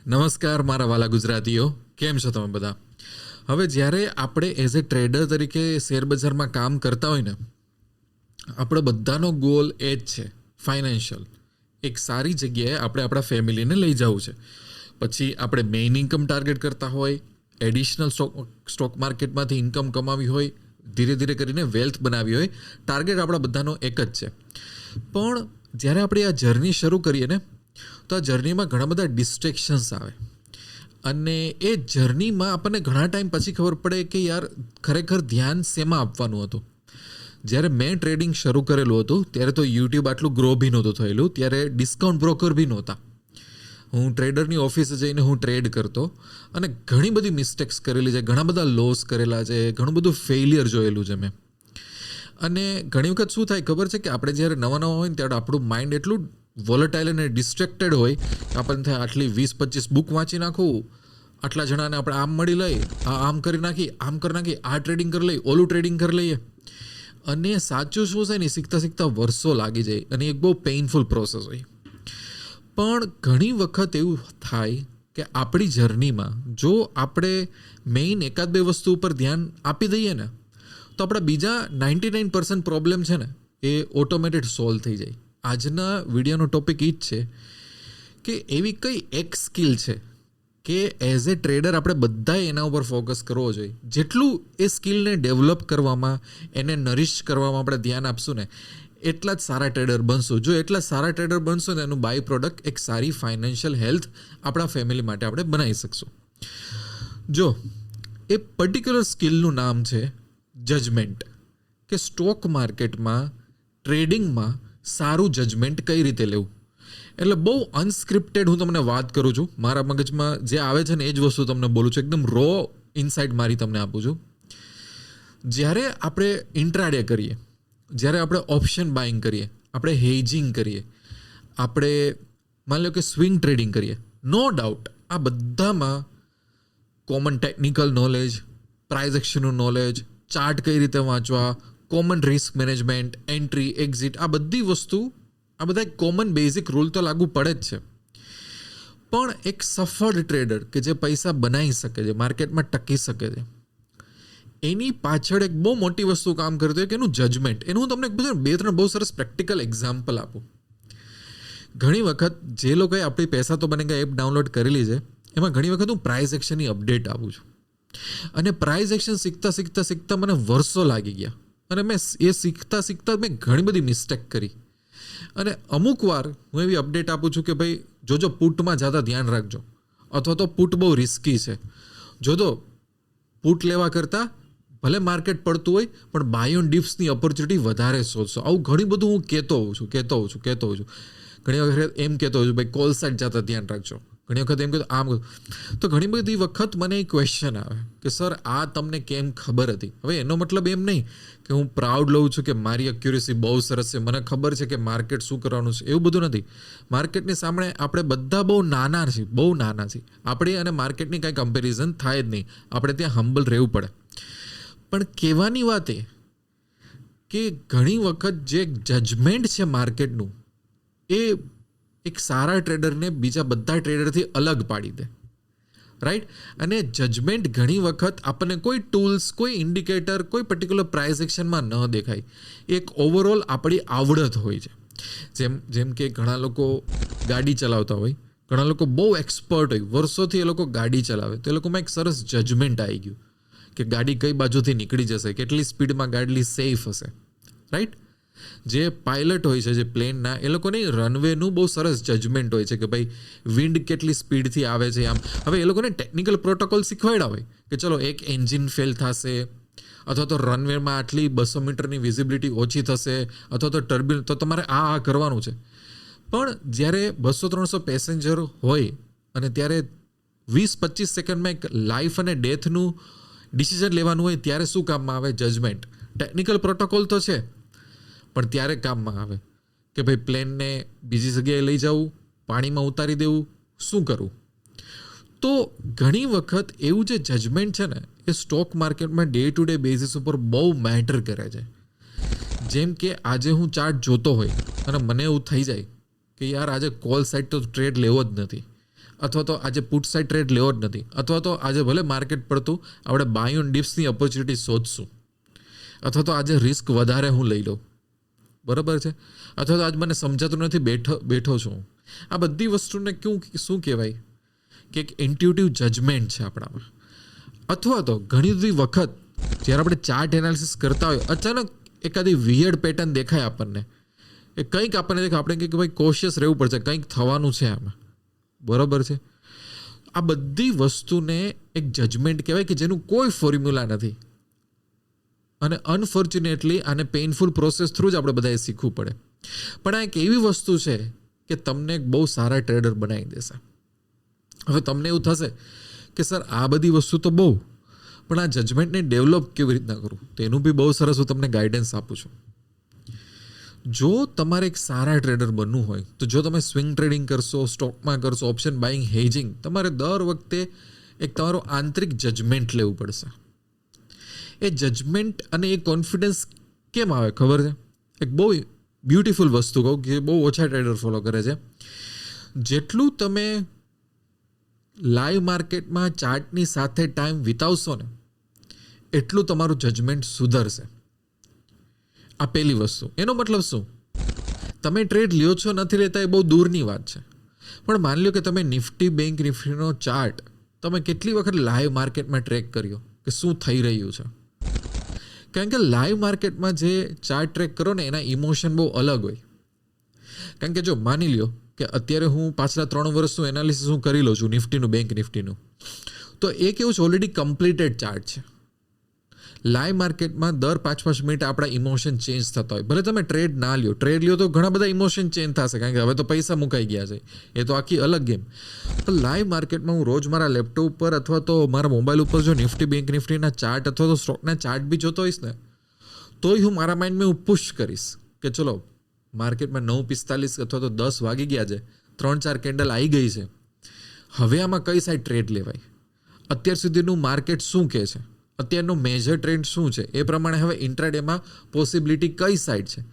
નમસ્કાર મારા વાલા ગુજરાતીઓ, કેમ છો તમે બધા? હવે જ્યારે આપણે એઝ એ ટ્રેડર તરીકે શેરબજારમાં કામ કરતા હોય ને, આપણો બધાનો ગોલ એ જ છે, ફાઇનાન્શિયલ. એક સારી જગ્યાએ આપણે આપણા ફેમિલીને લઈ જવું છે. પછી આપણે મેઇન ઇન્કમ ટાર્ગેટ કરતા હોય, એડિશનલ સ્ટોક માર્કેટમાંથી ઇન્કમ કમાવી હોય, ધીરે ધીરે કરીને વેલ્થ બનાવી હોય, ટાર્ગેટ આપણા બધાનો એક જ છે. પણ જ્યારે આપણે આ જર્ની શરૂ કરીએ ને, તો આ જર્નીમાં ઘણા બધા ડિસ્ટ્રેક્શન્સ આવે અને એ જર્નીમાં આપણને ઘણા ટાઈમ પછી ખબર પડે કે યાર ખરેખર ધ્યાન શેમાં આપવાનું હતું. જ્યારે મેં ટ્રેડિંગ શરૂ કરેલું હતું ત્યારે તો યુટ્યુબ આટલું ગ્રો બી નહોતું થયેલું, ત્યારે ડિસ્કાઉન્ટ બ્રોકર બી નહોતા. હું ટ્રેડરની ઓફિસે જઈને હું ટ્રેડ કરતો અને ઘણી બધી મિસ્ટેક્સ કરેલી છે, ઘણા બધા લોસ કરેલા છે, ઘણું બધું ફેલિયર જોયેલું છે મેં. અને ઘણી વખત શું થાય ખબર છે કે આપણે જ્યારે નવા હોય ને ત્યારે આપણું માઇન્ડ એટલું વોલેટાઇલ અને ડિસ્ટ્રેક્ટેડ હોય કે આપણને થાય આટલી 20-25 બુક વાંચી નાખું, આટલા જણાને આપણે આમ મળી લઈએ, આમ કરી નાખી, આમ કરી નાખી, આ ટ્રેડિંગ કરી લઈએ, ઓલું ટ્રેડિંગ કરી લઈએ. અને સાચું શું છે ને, શીખતા શીખતા વર્ષો લાગી જાય અને એક બહુ પેઇનફુલ પ્રોસેસ હોય. પણ ઘણી વખત એવું થાય કે આપણી જર્નીમાં જો આપણે મેઇન એકાદ બે વસ્તુ ઉપર ધ્યાન આપી દઈએ ને, તો આપણા બીજા 99% પ્રોબ્લેમ છે ને એ ઓટોમેટેડ સોલ્વ થઈ જાય. આજના વિડીયોનો ટોપિક એ જ છે કે એવી કઈ એક સ્કિલ છે કે એઝ એ ટ્રેડર આપણે બધાએ એના ઉપર ફોકસ કરવો જોઈએ. જેટલું એ સ્કિલને ડેવલપ કરવામાં, એને નરિશ કરવામાં આપણે ધ્યાન આપશું ને, એટલા જ સારા ટ્રેડર બનશું. જો એટલા સારા ટ્રેડર બનશું ને, એનું બાય પ્રોડક્ટ એક સારી ફાઇનાન્શિયલ હેલ્થ આપણા ફેમિલી માટે આપણે બનાવી શકશું. જો એ પર્ટિક્યુલર સ્કિલનું નામ છે જજમેન્ટ, કે સ્ટોક માર્કેટમાં ટ્રેડિંગમાં સારું જજમેન્ટ કઈ રીતે લેવું. એટલે બહુ અનસ્ક્રિપ્ટેડ હું તમને વાત કરું છું, મારા મગજમાં જે આવે છે ને એ જ વસ્તુ તમને બોલું છું, એકદમ રો ઇનસાઇટ મારી તમને આપું છું. જ્યારે આપણે ઇન્ટ્રાડે કરીએ, જ્યારે આપણે ઓપ્શન બાઇંગ કરીએ, આપણે હેજિંગ કરીએ, આપણે માની લો કે સ્વિંગ ટ્રેડિંગ કરીએ, નો ડાઉટ આ બધામાં કોમન ટેકનિકલ નોલેજ, પ્રાઇઝ એક્શનનું નોલેજ, ચાર્ટ કઈ રીતે વાંચવા, common risk management, entry, exit, આ બધી વસ્તુ, આ બધા કોમન બેઝિક રૂલ તો લાગુ પડે જ છે. પણ એક સફળ ટ્રેડર કે જે પૈસા બનાવી શકે છે, માર્કેટમાં ટકી શકે છે, એની પાછળ એક બહુ મોટી વસ્તુ કામ કરતી હોય કે એનું જજમેન્ટ. એનું હું તમને 2-3 બહુ સરસ પ્રેક્ટિકલ એક્ઝામ્પલ આપું. ઘણી વખત જે લોકોએ આપણી પૈસા તો બનેગા એપ ડાઉનલોડ કરેલી છે, એમાં ઘણી વખત હું પ્રાઇઝ એક્શનની અપડેટ આપું છું. અને પ્રાઇઝ એક્શન શીખતા મને વર્ષો લાગી ગયા અને મેં એ શીખતા મેં ઘણી બધી મિસ્ટેક કરી. અને અમુક વાર હું એવી અપડેટ આપું છું કે ભાઈ જોજો પુટમાં જતા ધ્યાન રાખજો, અથવા તો પુટ બહુ રિસ્કી છે, જોજો પુટ લેવા કરતાં ભલે માર્કેટ પડતું હોય પણ બાય ઓન ડિપ્સની ઓપોર્ચ્યુનિટી વધારે શોધશો. આવું ઘણી બધું હું કહેતો હોઉં છું. ઘણી વખત એમ કહેતો હોઉં છું ભાઈ કોલ સાઇડ જતા ધ્યાન રાખજો, ઘણી વખત એમ કહેતો આમ. તો ઘણી બધી વખત મને એક ક્વેશ્ચન આવે કે સર આ તમને કેમ ખબર હતી? હવે એનો મતલબ એમ નહીં કે હું પ્રાઉડ લઉં છું કે મારી એક્યુરેસી બહુ સરસ છે, મને ખબર છે કે માર્કેટ શું કરવાનું છે, એવું બધું નથી. માર્કેટની સામે આપણે બધા બહુ નાના છીએ. આપણે અને માર્કેટની કાંઈ કમ્પેરિઝન થાય જ નહીં. આપણે ત્યાં હમ્બલ રહેવું પડે. પણ કહેવાની વાત એ કે ઘણી વખત જે જજમેન્ટ છે માર્કેટનું, એ એક સારા ટ્રેડરને બીજા બધા ટ્રેડરથી અલગ પાડી દે, રાઈટ? અને જજમેન્ટ ઘણી વખત આપણને કોઈ ટૂલ્સ, કોઈ ઇન્ડિકેટર, કોઈ પર્ટિક્યુલર પ્રાઇઝ એક્શનમાં ન દેખાય. એક ઓવરઓલ આપણી આવડત હોય છે. જેમ કે ઘણા લોકો ગાડી ચલાવતા હોય, ઘણા લોકો બહુ એક્સપર્ટ હોય, વર્ષોથી એ લોકો ગાડી ચલાવે, તો એ લોકોમાં એક સરસ જજમેન્ટ આવી ગયું કે ગાડી કઈ બાજુથી નીકળી જશે, કેટલી સ્પીડમાં ગાડી સેફ હશે, રાઈટ? જે પાયલટ હોય છે, જે પ્લેનના, એ લોકોની રનવેનું બહુ સરસ જજમેન્ટ હોય છે કે ભાઈ વિન્ડ કેટલી સ્પીડથી આવે છે. આમ હવે એ લોકોને ટેકનિકલ પ્રોટોકોલ શીખવાડ્યા હોય કે ચલો એક એન્જિન ફેલ થશે, અથવા તો રનવેમાં આટલી 200 મીટરની વિઝિબિલિટી ઓછી થશે, અથવા તો ટર્બ્યુલન્સ, તો તમારે આ કરવાનું છે. પણ જ્યારે 200-300 પેસેન્જર હોય અને ત્યારે 20-25 સેકન્ડમાં એક લાઈફ અને ડેથનું ડિસિઝન લેવાનું હોય, ત્યારે શું કામમાં આવે? જજમેન્ટ. ટેકનિકલ પ્રોટોકોલ તો છે પણ ત્યારે કામમાં આવે કે ભાઈ પ્લેનને બીજી જગ્યાએ લઈ જવું, પાણીમાં ઉતારી દેવું, શું કરવું. તો ઘણી વખત એવું જે જજમેન્ટ છે ને, એ સ્ટોક માર્કેટમાં ડે ટુ ડે બેઝિસ ઉપર બહુ મેટર કરે છે. જેમ કે આજે હું ચાર્ટ જોતો હોય અને મને એવું થઈ જાય કે યાર આજે કોલ સાઇડ તો ટ્રેડ લેવો જ નથી, અથવા તો આજે પુટ સાઇડ ટ્રેડ લેવો જ નથી, અથવા તો આજે ભલે માર્કેટ પડતું આપણે બાય ઓન ડિપ્સની ઓપોર્ચ્યુનિટી શોધશું, અથવા તો આજે રિસ્ક વધારે હું લઈ લઉં, બરાબર છે, અથવા તો આજ મને સમજાતું નથી બેઠો છું. આ બધી વસ્તુને શું કહેવાય કે એક ઇન્ટ્યુટિવ જજમેન્ટ છે આપણામાં. અથવા તો ઘણી બધી વખત જ્યારે આપણે ચાર્ટ એનાલિસિસ કરતા હોય, અચાનક એકાદી વિયર્ડ પેટર્ન દેખાય આપણને, એ કંઈક આપણને દેખાય, આપણે કંઈક ભાઈ કોશિયસ રહેવું પડશે, કંઈક થવાનું છે આમાં, બરાબર છે. આ બધી વસ્તુને એક જજમેન્ટ કહેવાય કે જેનું કોઈ ફોર્મ્યુલા નથી, અને અનફોર્ચ્યુનેટલી આને પેઇનફુલ પ્રોસેસ થ્રુ જ આપણે બધાએ શીખવું પડે. પણ આ એક એવી વસ્તુ છે કે તમને બહુ સારા ટ્રેડર બનાવી દેશે. હવે તમને એવું થશે કે સર આ બધી વસ્તુ તો બહુ, પણ આ જજમેન્ટને ડેવલપ કેવી રીતના કરું, તેનું બી બહુ સરસ હું તમને ગાઈડન્સ આપું છું. જો તમારે એક સારા ટ્રેડર બનવું હોય તો જો તમે સ્વિંગ ટ્રેડિંગ કરશો, સ્ટોકમાં કરશો, ઓપ્શન બાઇંગ, હેજિંગ, તમારે દર વખતે એક તમારો આંતરિક જજમેન્ટ લેવું પડશે. એ જજમેન્ટ અને એ કોન્ફિડન્સ કેમ આવે ખબર છે? એક બહુ બ્યુટિફુલ વસ્તુ કહું કે બહુ ઓછા ટ્રેડર ફોલો કરે છે. જેટલું તમે લાઈવ માર્કેટમાં ચાર્ટની સાથે ટાઈમ વિતાવશો ને એટલું તમારું જજમેન્ટ સુધરશે. આ પહેલી વસ્તુ. એનો મતલબ શું? તમે ટ્રેડ લ્યો છો નથી લેતા એ બહુ દૂરની વાત છે, પણ માની લો કે તમે નિફ્ટી બેંક નિફ્ટીનો ચાર્ટ તમે કેટલી વખત લાઈવ માર્કેટમાં ટ્રેક કર્યો કે શું થઈ રહ્યું છે. કારણ કે લાઈવ માર્કેટમાં જે ચાર્ટ ટ્રેક કરો ને એના ઇમોશન બહુ અલગ હોય. કારણ કે જો માની લ્યો કે અત્યારે હું પાછલા 3 વર્ષનું એનાલિસિસ હું કરી લઉં છું નિફ્ટીનું, બેંક નિફ્ટીનું, તો એ કેવું છે, ઓલરેડી કમ્પ્લીટેડ ચાર્ટ છે. લાઈવ માર્કેટમાં દર 5-5 મિનિટ આપણા ઇમોશન ચેન્જ થતા હોય. ભલે તમે ટ્રેડ ના લ્યો, ટ્રેડ લ્યો તો ઘણા બધા ઇમોશન ચેન્જ થશે, કારણ કે હવે તો પૈસા મુકાઈ ગયા છે, એ તો આખી અલગ ગેમ. પણ લાઈવ માર્કેટમાં હું રોજ મારા લેપટોપ ઉપર અથવા તો મારા મોબાઈલ ઉપર જો નિફ્ટી બેંક નિફ્ટીના ચાર્ટ અથવા તો સ્ટોકના ચાર્ટ બી જોતો હોઈશ ને, તોય હું મારા માઇન્ડમાં હું પુશ કરીશ કે ચલો માર્કેટમાં 9:45 અથવા તો 10 વાગી ગયા છે, 3-4 કેન્ડલ આવી ગઈ છે, હવે આમાં કઈ સાઈડ ટ્રેડ લેવાય, અત્યાર સુધીનું માર્કેટ શું કહે છે, અત્યારનો મેજર ટ્રેન્ડ શું છે, એ પ્રમાણે હવે ઇન્ટ્રાડેમાં પોસિબિલિટી કઈ સાઈડ છે.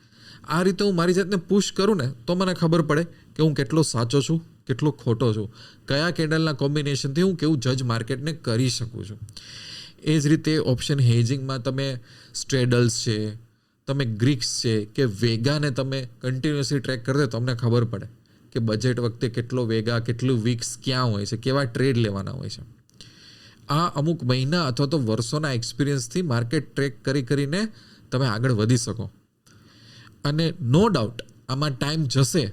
આ રીતે હું મારી જાતને પુશ કરું ને તો મને ખબર પડે કે હું કેટલો સાચો છું, કેટલો ખોટો છું, કયા કેન્ડલના કોમ્બિનેશનથી હું કેવું જજ માર્કેટને કરી શકું છું. એ જ રીતે ઓપ્શન હેજિંગમાં તમે સ્ટ્રેડલ્સ છે, તમે ગ્રીક્સ છે કે વેગાને તમે કન્ટિન્યુઅસલી ટ્રેક કરજો, તમને ખબર પડે કે બજેટ વખતે કેટલો વેગા, કેટલું વીક્સ ક્યાં હોય છે, કેવા ટ્રેડ લેવાના હોય છે. આ અમુક મહિના અથવા તો વર્ષોના એક્સપિરિયન્સથી માર્કેટ ટ્રેક કરીને તમે આગળ વધી શકો. અને નો ડાઉટ આમાં ટાઈમ જશે,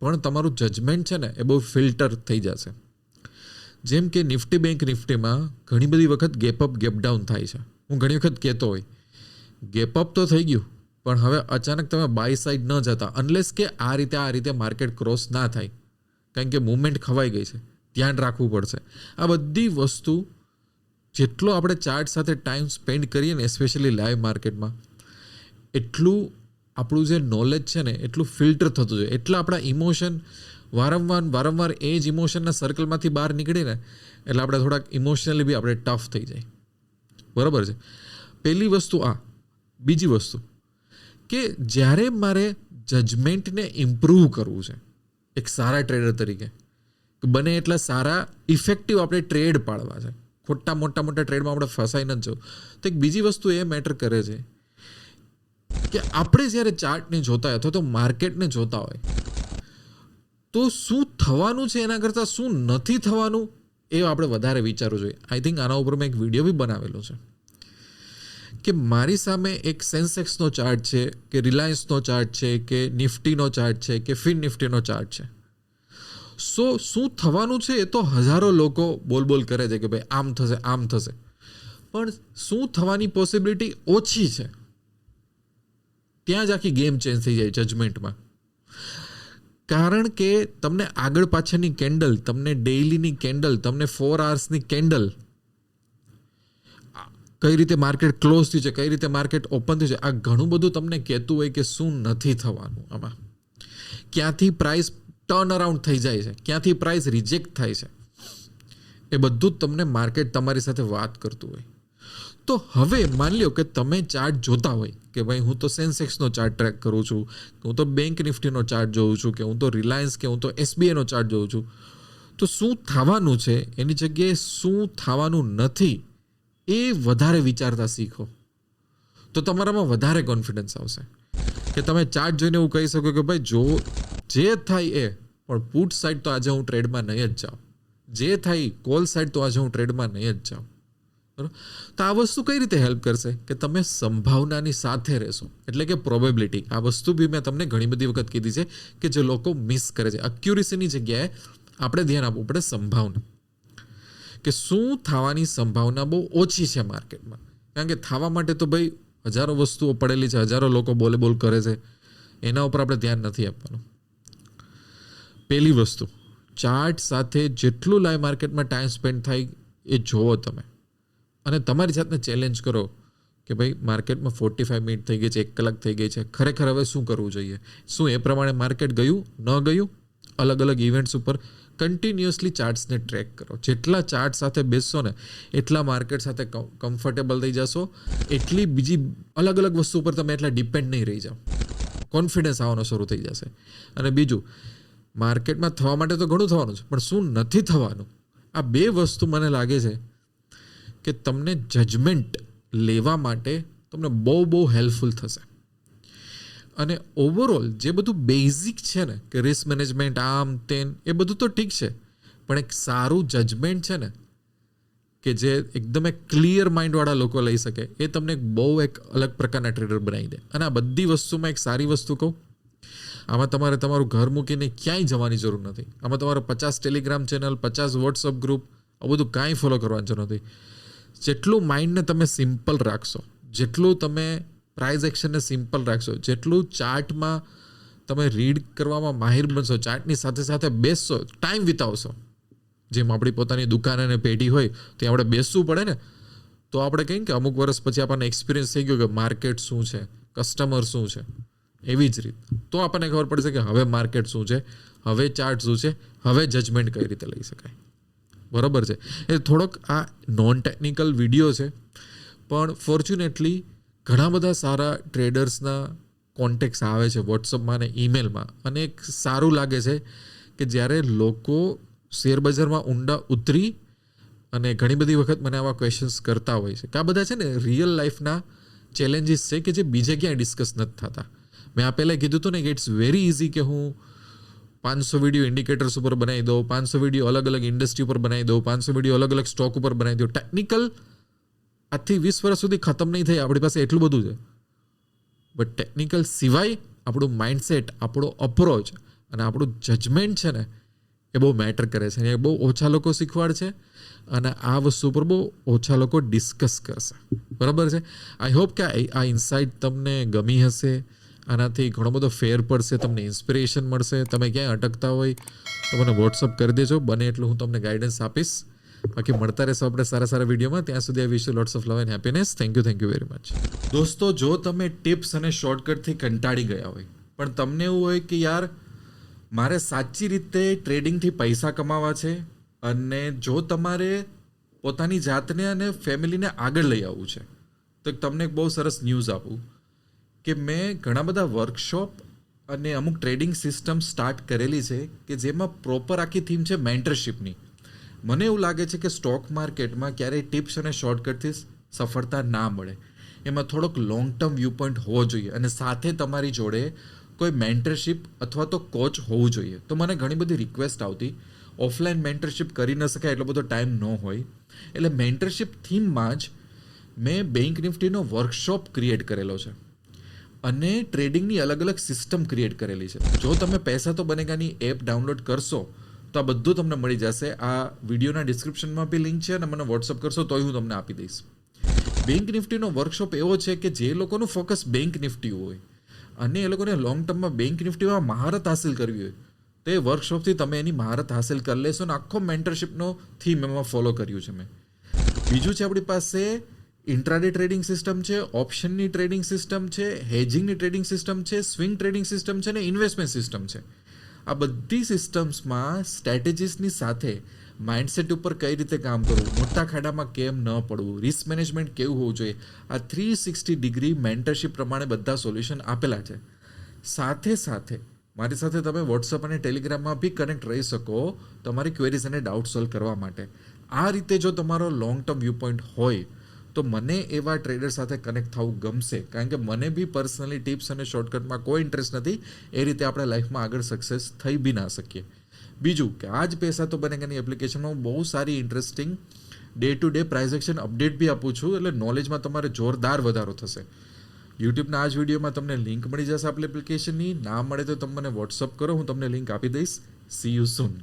પણ તમારું જજમેન્ટ છે ને એ બહુ ફિલ્ટર થઈ જશે. જેમ કે નિફ્ટી બેંક નિફ્ટીમાં ઘણી બધી વખત ગેપ અપ ગેપ ડાઉન થાય છે. હું ઘણી વખત કહેતો હોય ગેપ અપ તો થઈ ગયું, પણ હવે અચાનક તમે બાય સાઈડ ન જતા, અનલેસ કે આ રીતે માર્કેટ ક્રોસ ના થાય, કારણ કે મુવમેન્ટ ખવાઈ ગઈ છે, ધ્યાન રાખવું પડશે. આ બધી વસ્તુ જેટલો આપણે ચાર્ટ સાથે ટાઈમ સ્પેન્ડ કરીએ ને, એસ્પેશિયલી લાઈવ માર્કેટમાં, એટલું આપણું જે નોલેજ છે ને એટલું ફિલ્ટર થતું જાય, એટલા આપણા ઇમોશન વારંવાર એ જ ઇમોશનના સર્કલમાંથી બહાર નીકળીને એટલે આપણે થોડાક ઇમોશનલી બી આપણે ટફ થઈ જાય. બરાબર છે. પહેલી વસ્તુ આ. બીજી વસ્તુ કે જ્યારે મારે જજમેન્ટને ઇમ્પ્રૂવ કરવું છે એક સારા ટ્રેડર તરીકે, બને એટલા સારા ઇફેક્ટિવ આપણે ટ્રેડ પાડવા છે, ખોટા મોટા ટ્રેડમાં આપણે ફસાઈ ન જવું, તો એક બીજી વસ્તુ એ મેટર કરે છે કે આપણે જ્યારે ચાર્ટને જોતા હોય અથવા તો માર્કેટને જોતા હોય તો શું થવાનું છે એના કરતાં શું નથી થવાનું એ આપણે વધારે વિચારવું જોઈએ. આઈ થિંક આના ઉપર મેં એક વિડીયો બી બનાવેલો છે કે મારી સામે એક સેન્સેક્સનો ચાર્ટ છે કે રિલાયન્સનો ચાર્ટ છે કે નિફ્ટીનો ચાર્ટ છે કે ફિન નિફ્ટીનો ચાર્ટ છે. શું થવાનું છે એ તો હજારો લોકો બોલ કરે છે કે ભાઈ આમ થશે, પણ શું થવાની પોસિબિલિટી ઓછી છે, ત્યાં જ આખી ગેમ ચેન્જ થઈ જાય જજમેન્ટમાં. કારણ કે તમને આગળ પાછળની કેન્ડલ, તમને ડેઇલીની કેન્ડલ, તમને 4 અવર્સની કેન્ડલ, કઈ રીતે માર્કેટ ક્લોઝ થયું છે, કઈ રીતે માર્કેટ ઓપન થયું છે, આ ઘણું બધું તમને કહેતું હોય કે શું નથી થવાનું આમાં, ક્યાંથી પ્રાઇસ ટર્ન અરાઉન્ડ થઈ જાય છે, ક્યાંથી પ્રાઇસ રિજેક્ટ થાય છે, એ બધું જ તમને માર્કેટ તમારી સાથે વાત કરતું હોય. તો હવે માની લો કે તમે ચાર્ટ જોતા હોય કે ભાઈ હું તો સેન્સેક્સનો ચાર્ટ ટ્રેક કરું છું, કે હું તો બેંક નિફ્ટીનો ચાર્ટ જોઉં છું, કે હું તો રિલાયન્સ કે હું તો SBIનો ચાર્ટ જોઉં છું, તો શું થવાનું છે એની જગ્યાએ શું થવાનું નથી એ વધારે વિચારતા શીખો, તો તમારામાં વધારે કોન્ફિડન્સ આવશે કે તમે ચાર્ટ જોઈને એવું કહી શકો કે ભાઈ જો જે થાય એ, પણ પુટ સાઈડ તો આજે હું ટ્રેડમાં નહીં જ જાઉં, જે થાય કોલ સાઈડ તો આજે હું ટ્રેડમાં નહીં જ જાઉં. બરાબર. તો આ વસ્તુ કઈ રીતે હેલ્પ કરશે કે તમે સંભાવનાની સાથે રહેશો, એટલે કે પ્રોબેબિલિટી. આ વસ્તુ બી મેં તમને ઘણી બધી વખત કીધી છે કે જે લોકો મિસ કરે છે. અક્યુરેસીની જગ્યાએ આપણે ધ્યાન આપવું પડે સંભાવના, કે શું થવાની સંભાવના બહુ ઓછી છે માર્કેટમાં. કારણ કે થવા માટે તો ભાઈ હજારો વસ્તુઓ પડેલી છે, હજારો લોકો બોલ કરે છે, એના ઉપર આપણે ધ્યાન નથી આપવાનું. પહેલી વસ્તુ, ચાર્ટ સાથે જેટલું લાઈવ માર્કેટમાં ટાઈમ સ્પેન્ડ થાય એ જોવો તમે, અને તમારી જાતને ચેલેન્જ કરો કે ભાઈ માર્કેટમાં 45 મિનિટ થઈ ગઈ છે, 1 કલાક થઈ ગઈ છે, ખરેખર હવે શું કરવું જોઈએ, શું એ પ્રમાણે માર્કેટ ગયું ન ગયું. અલગ અલગ ઇવેન્ટ્સ ઉપર કન્ટિન્યુઅસલી ચાર્ટ્સને ટ્રેક કરો. જેટલા ચાર્ટ સાથે બેસશો ને એટલા માર્કેટ સાથે કમ્ફર્ટેબલ થઈ જશો, એટલી બીજી અલગ અલગ વસ્તુ ઉપર તમે એટલા ડિપેન્ડ નહીં રહી જાઓ, કોન્ફિડન્સ આવવાનો શરૂ થઈ જશે. અને બીજું, માર્કેટમાં થવા માટે તો ઘણું થવાનું છે, પણ શું નથી થવાનું, આ બે વસ્તુ મને લાગે છે કે તમને જજમેન્ટ લેવા માટે તમને બહુ હેલ્પફુલ થશે. અને ઓવરઓલ જે બધું બેઝિક છે ને કે રિસ્ક મેનેજમેન્ટ આમ તેન એ બધું તો ઠીક છે, પણ એક સારું જજમેન્ટ છે ને કે જે એકદમ એક ક્લિયર માઇન્ડવાળા લોકો લઈ શકે, એ તમને બહુ એક અલગ પ્રકારના ટ્રેડર બનાવી દે. અને આ બધી વસ્તુમાં એક સારી વસ્તુ કહું, આમાં તમારે તમારું ઘર મૂકીને ક્યાંય જવાની જરૂર નથી. આમાં તમારે 50 ટેલિગ્રામ ચેનલ, 50 વોટ્સઅપ ગ્રુપ, આ બધું કાંઈ ફોલો કરવાની જરૂર નથી. જેટલું માઇન્ડને તમે સિમ્પલ રાખશો, જેટલું તમે પ્રાઇઝ એક્શનને સિમ્પલ રાખશો, જેટલું ચાર્ટમાં તમે રીડ કરવામાં માહિર બનશો, ચાર્ટની સાથે સાથે બેસશો, ટાઈમ વિતાવશો, જેમ આપણી પોતાની દુકાન અને પેઢી હોય ત્યાં આપણે બેસવું પડે ને, તો આપણે કહીએ કે અમુક વર્ષ પછી આપણને એક્સપિરિયન્સ થઈ ગયો કે માર્કેટ શું છે, કસ્ટમર શું છે. એવી જ રીત તો આપણને ખબર પડશે કે હવે માર્કેટ શું છે, હવે ચાર્ટ શું છે, હવે જજમેન્ટ કઈ રીતે લઈ શકાય. બરાબર છે. એ થોડોક આ નોન ટેકનિકલ વિડીયો છે, પણ ફોર્ચ્યુનેટલી ઘણા બધા સારા ટ્રેડર્સના કોન્ટેક્ટ્સ આવે છે વોટ્સઅપમાં અને ઈમેલમાં, અને એક સારું લાગે છે કે જ્યારે લોકો શેરબજારમાં ઊંડા ઉતરી અને ઘણી બધી વખત મને આવા ક્વેશ્ચન્સ કરતા હોય છે કે આ બધા છે ને રિયલ લાઈફના ચેલેન્જીસ છે કે જે બીજે ક્યાંય ડિસ્કસ નથી થતા. મેં આ પહેલાં કીધું હતું ને કે ઇટ્સ વેરી ઇઝી કે હું 500 વિડીયો ઇન્ડિકેટર્સ ઉપર બનાવી દઉં, 500 વિડીયો અલગ અલગ ઇન્ડસ્ટ્રી ઉપર બનાવી દઉં, 500 વિડીયો અલગ અલગ સ્ટોક ઉપર બનાવી દઉં. ટેકનિકલ આજથી 20 વર્ષ સુધી ખતમ નહીં થાય, આપણી પાસે એટલું બધું છે. બટ ટેકનિકલ સિવાય આપણું માઇન્ડસેટ, આપણો અપ્રોચ અને આપણું જજમેન્ટ છે ને એ બહુ મેટર કરે છે, અને એ બહુ ઓછા લોકો શીખવાડ છે, અને આ વસ્તુ પર બહુ ઓછા લોકો ડિસ્કસ કરશે. બરાબર છે. આઈ હોપ કે આ ઇન્સાઇટ તમને ગમી હશે, આનાથી ઘણો બધો ફેર પડશે, તમને ઇન્સ્પિરેશન મળશે. તમે ક્યાંય અટકતા હોય તો મને વોટ્સઅપ કરી દેજો, બને એટલું હું તમને ગાઈડન્સ આપીશ. બાકી મળતા રહેશો આપણે સારા વિડીયોમાં. ત્યાં સુધી I wish you lots of love and happiness. Thank you very much. દોસ્તો, જો તમે ટિપ્સ અને શોર્ટકટથી કંટાળી ગયા હોય, પણ તમને એવું હોય કે યાર મારે સાચી રીતે ટ્રેડિંગથી પૈસા કમાવા છે, અને જો તમારે પોતાની જાતને અને ફેમિલીને આગળ લઈ આવવું છે, તો તમને એક બહુ સરસ ન્યૂઝ આપું કે મેં ઘણા બધા વર્કશોપ અને અમુક ટ્રેડિંગ સિસ્ટમ સ્ટાર્ટ કરેલી છે કે જેમાં પ્રોપર આખી થીમ છે મેન્ટરશિપની. મને એવું લાગે છે કે સ્ટોક માર્કેટમાં ક્યારેય ટિપ્સ અને શોર્ટકટથી સફળતા ના મળે. એમાં થોડોક લોંગ ટર્મ વ્યૂ પોઈન્ટ હોવો જોઈએ, અને સાથે તમારી જોડે કોઈ મેન્ટરશિપ અથવા તો કોચ હોવું જોઈએ. તો મને ઘણી બધી રિક્વેસ્ટ આવતી, ઓફલાઈન મેન્ટરશિપ કરી ન શકાય, એટલો બધો ટાઈમ ન હોય, એટલે મેન્ટરશિપ થીમમાં જ મેં બેંક નિફ્ટીનો વર્કશોપ ક્રિએટ કરેલો છે, અને ટ્રેડિંગની અલગ અલગ સિસ્ટમ ક્રિએટ કરેલી છે. જો તમે પૈસા તો બનેગાની એપ ડાઉનલોડ કરશો તો આ બધું તમને મળી જશે. આ વિડીયોના ડિસ્ક્રિપ્શનમાં બી લિંક છે, અને મને વોટ્સઅપ કરશો તોય હું તમને આપી દઈશ. બેંક નિફ્ટીનો વર્કશોપ એવો છે કે જે લોકોનું ફોકસ બેંક નિફ્ટી હોય અને એ લોકોને લોંગ ટર્મમાં બેંક નિફ્ટીમાં મહારત હાસિલ કરવી હોય, તો એ વર્કશોપથી તમે એની મહારત હાસિલ કરી લેશો. અને આખો મેન્ટરશિપનો થીમ એમાં ફોલો કર્યું છે મેં. બીજું છે આપણી પાસે ઇન્ટ્રાડે ટ્રેડિંગ સિસ્ટમ છે, ઓપ્શનની ટ્રેડિંગ સિસ્ટમ છે, હેજિંગની ટ્રેડિંગ સિસ્ટમ છે, સ્વિંગ ટ્રેડિંગ સિસ્ટમ છે, અને ઇન્વેસ્ટમેન્ટ સિસ્ટમ છે. આ બધી સિસ્ટમ્સમાં સ્ટ્રેટેજીસની સાથે માઇન્ડસેટ ઉપર કઈ રીતે કામ કરવું, મોટા ખાડામાં કેમ ન પડવું, રિસ્ક મેનેજમેન્ટ કેવું હોવું જોઈએ, આ 360 ડિગ્રી મેન્ટરશિપ પ્રમાણે બધા સોલ્યુશન આપેલા છે. સાથે મારી સાથે તમે વોટ્સઅપ અને ટેલિગ્રામમાં બી કનેક્ટ રહી શકો તમારી ક્વેરીઝ અને ડાઉટ સોલ્વ કરવા માટે. આ રીતે જો તમારો લોંગ ટર્મ વ્યૂ પોઈન્ટ હોય તો મને એવા ટ્રેડર સાથે કનેક્ટ થવું ગમશે, કારણ કે મને બી પર્સનલી ટિપ્સ અને શોર્ટકટમાં કોઈ ઇન્ટરેસ્ટ નથી. એ રીતે આપણે લાઈફમાં આગળ સક્સેસ થઈ બી ના શકીએ. બીજું કે આ જ પૈસા તો બનેગાની એપ્લિકેશનમાં હું બહુ સારી interesting day to day price action update બી આપું છું, એટલે નોલેજમાં તમારે જોરદાર વધારો થશે. યુટ્યુબના આ જ વિડીયોમાં તમને લિંક મળી જશે આપણી એપ્લિકેશનની. ના મળે તો તમે મને વોટ્સઅપ કરો, હું તમને લિંક આપી દઈશ. C you soon.